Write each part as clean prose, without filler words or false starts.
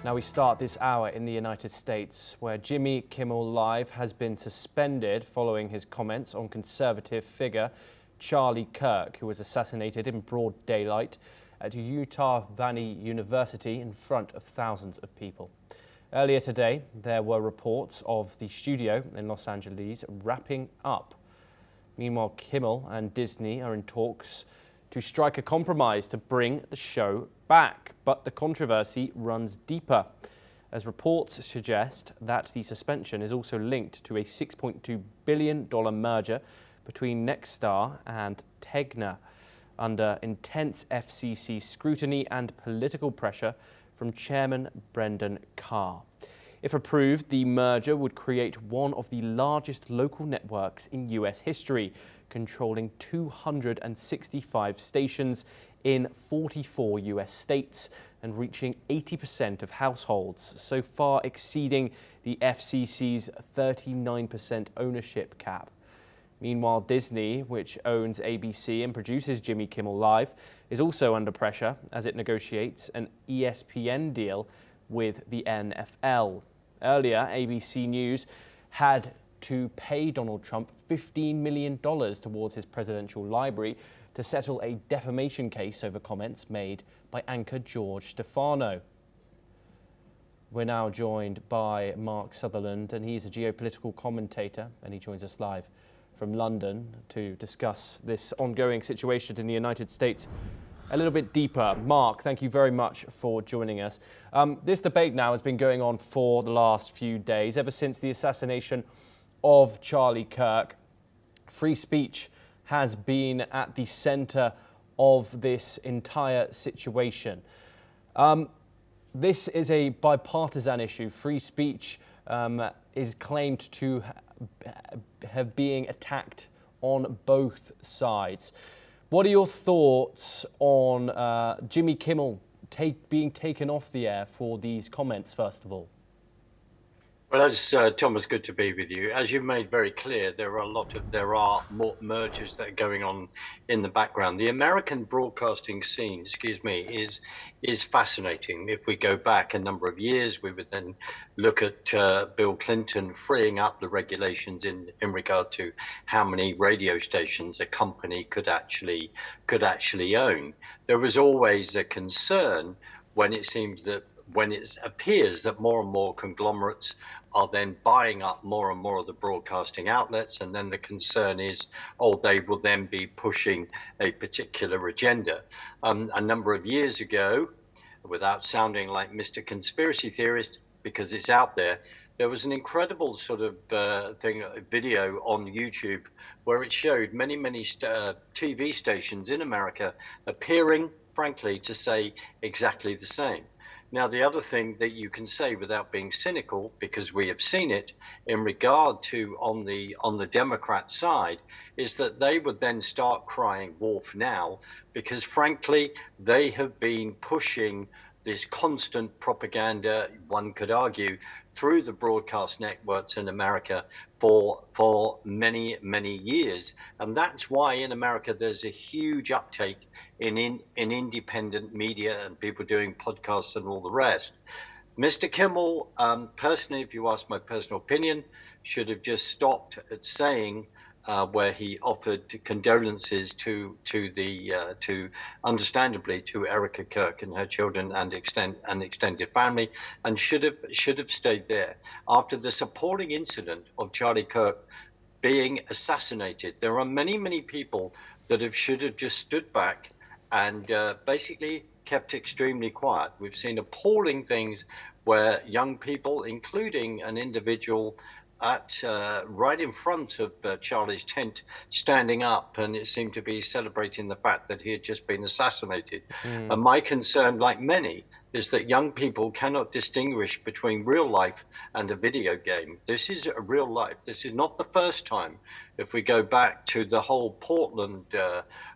Now we start this hour in the United States, where Jimmy Kimmel Live has been suspended following his comments on conservative figure Charlie Kirk, who was assassinated in broad daylight at Utah Valley University in front of thousands of people. Earlier today, there were reports of the studio in Los Angeles wrapping up. Meanwhile, Kimmel and Disney are in talks to strike a compromise to bring the show back. But the controversy runs deeper, as reports suggest that the suspension is also linked to a $6.2 billion merger between Nexstar and Tegna, under intense FCC scrutiny and political pressure from Chairman Brendan Carr. If approved, the merger would create one of the largest local networks in US history, controlling 265 stations in 44 US states and reaching 80% of households, so far exceeding the FCC's 39% ownership cap. Meanwhile, Disney, which owns ABC and produces Jimmy Kimmel Live, is also under pressure as it negotiates an ESPN deal with the NFL. Earlier, ABC News had to pay Donald Trump $15 million towards his presidential library to settle a defamation case over comments made by anchor George Stefano. We're now joined by Mark Sutherland, and he's a geopolitical commentator, and he joins us live from London to discuss this ongoing situation in the United States a little bit deeper. Mark, thank you very much for joining us. This debate now has been going on for the last few days, ever since the assassination of Charlie Kirk. Free speech has been at the centre of this entire situation. This is a bipartisan issue. Free speech is claimed to have being attacked on both sides. What are your thoughts on Jimmy Kimmel being taken off the air for these comments, first of all? Well, as Thomas, good to be with you. As you made very clear, there are more mergers that are going on in the background. The American broadcasting scene, is fascinating. If we go back a number of years, we would then look at Bill Clinton freeing up the regulations in regard to how many radio stations a company could actually own. There was always a concern when it appears that more and more conglomerates are then buying up more and more of the broadcasting outlets, and then the concern is, they will then be pushing a particular agenda. A number of years ago, without sounding like Mr. Conspiracy Theorist, because it's out there, there was an incredible sort of video on YouTube where it showed many TV stations in America appearing, frankly, to say exactly the same. Now, the other thing that you can say without being cynical, because we have seen it in regard to on the Democrat side, is that they would then start crying wolf now, because frankly, they have been pushing this constant propaganda, one could argue, through the broadcast networks in America for many years. And that's why in America there's a huge uptake in independent media and people doing podcasts and all the rest. Mr. Kimmel, personally, if you ask my personal opinion, should have just stopped at saying where he offered condolences to understandably to Erica Kirk and her children and extended family, and should have stayed there. After this appalling incident of Charlie Kirk being assassinated, there are many people that should have just stood back and basically kept extremely quiet. We've seen appalling things where young people, including an individual right in front of Charlie's tent, standing up, and it seemed to be celebrating the fact that he had just been assassinated. And my concern, like many, is that young people cannot distinguish between real life and a video game. This is a real life. This is not the first time. If we go back to the whole Portland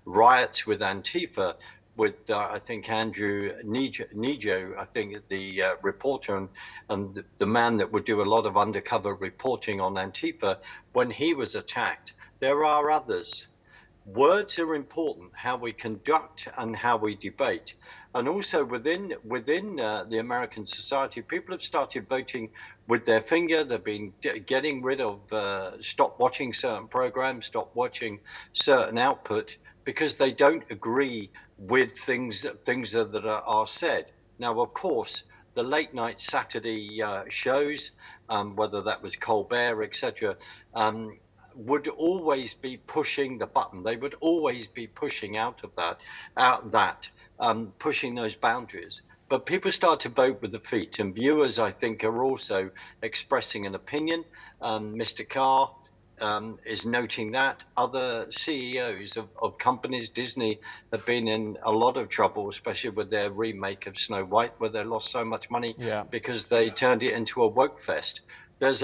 riots with Antifa, with I think Andrew Nijo, I think the reporter and the man that would do a lot of undercover reporting on Antifa, when he was attacked. There are others words are important, how we conduct and how we debate. And also within the American society, people have started voting with their finger. They've been getting rid of stop watching certain programs, stop watching certain output because they don't agree with things that are said. Now, of course, the late night Saturday shows, whether that was Colbert, etc., would always be pushing the button. They would always be pushing pushing those boundaries. But people start to vote with their feet, and viewers, I think, are also expressing an opinion. Mr. Carr is noting that other CEOs of companies, Disney, have been in a lot of trouble, especially with their remake of Snow White, where they lost so much money because they turned it into a woke fest. There's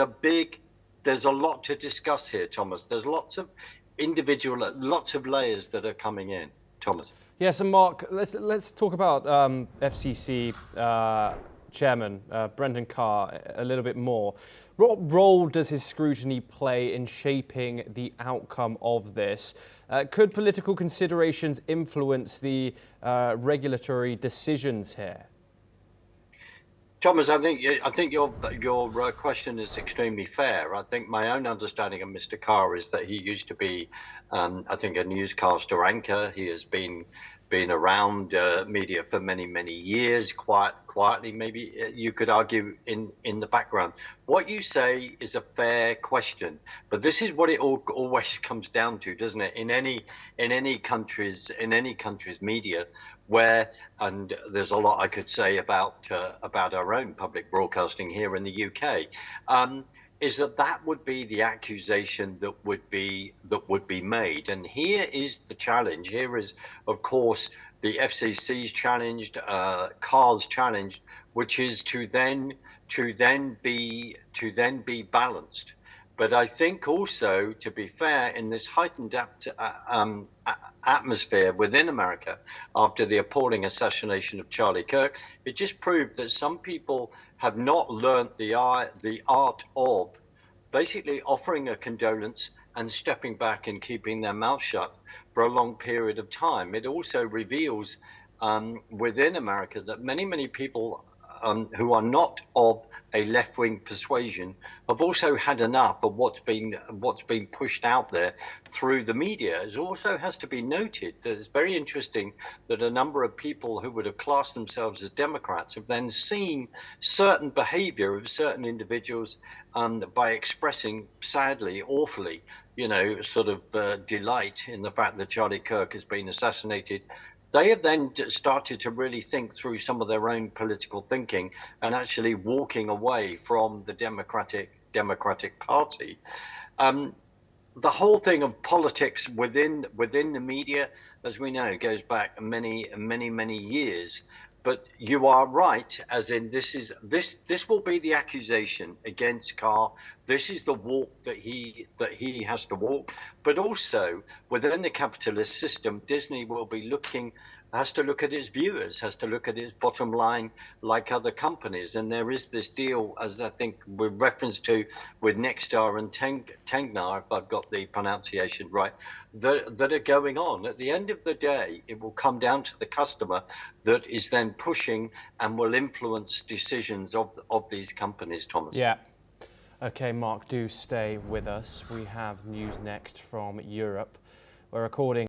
a lot to discuss here, Thomas. There's lots of lots of layers that are coming in, Thomas. Yes, and Mark, let's talk about FCC Chairman Brendan Carr a little bit more. What role does his scrutiny play in shaping the outcome of this? Could political considerations influence the regulatory decisions here? Thomas, I think your question is extremely fair. I think my own understanding of Mr. Carr is that he used to be, I think, a newscaster anchor. He has been around media for many years, quietly. Maybe you could argue in the background. What you say is a fair question, but this is what it always comes down to, doesn't it? In any country's media, where, and there's a lot I could say about our own public broadcasting here in the UK, is that would be the accusation that would be made. And here is the challenge. Here is, of course, the FCC's challenged, Carr's challenged, which is to then be balanced. But I think also, to be fair, in this heightened atmosphere within America after the appalling assassination of Charlie Kirk, it just proved that some people have not learnt the art of basically offering a condolence and stepping back and keeping their mouth shut for a long period of time. It also reveals within America that many people who are not of a left-wing persuasion have also had enough of what's been pushed out there through the media. It also has to be noted that it's very interesting that a number of people who would have classed themselves as Democrats have then seen certain behavior of certain individuals by expressing, sadly, awfully, sort of delight in the fact that Charlie Kirk has been assassinated. They have then started to really think through some of their own political thinking and actually walking away from the Democratic Party. The whole thing of politics within the media, as we know, goes back many years. But you are right, as in this will be the accusation against Carr. This is the walk that he has to walk. But also within the capitalist system, Disney has to look at its viewers, has to look at its bottom line like other companies. And there is this deal, as I think with reference to, with Nexstar and Tegna, if I've got the pronunciation right, that are going on. At the end of the day, it will come down to the customer that is then pushing and will influence decisions of these companies, Thomas. Yeah. Okay, Mark, do stay with us. We have news next from Europe, where according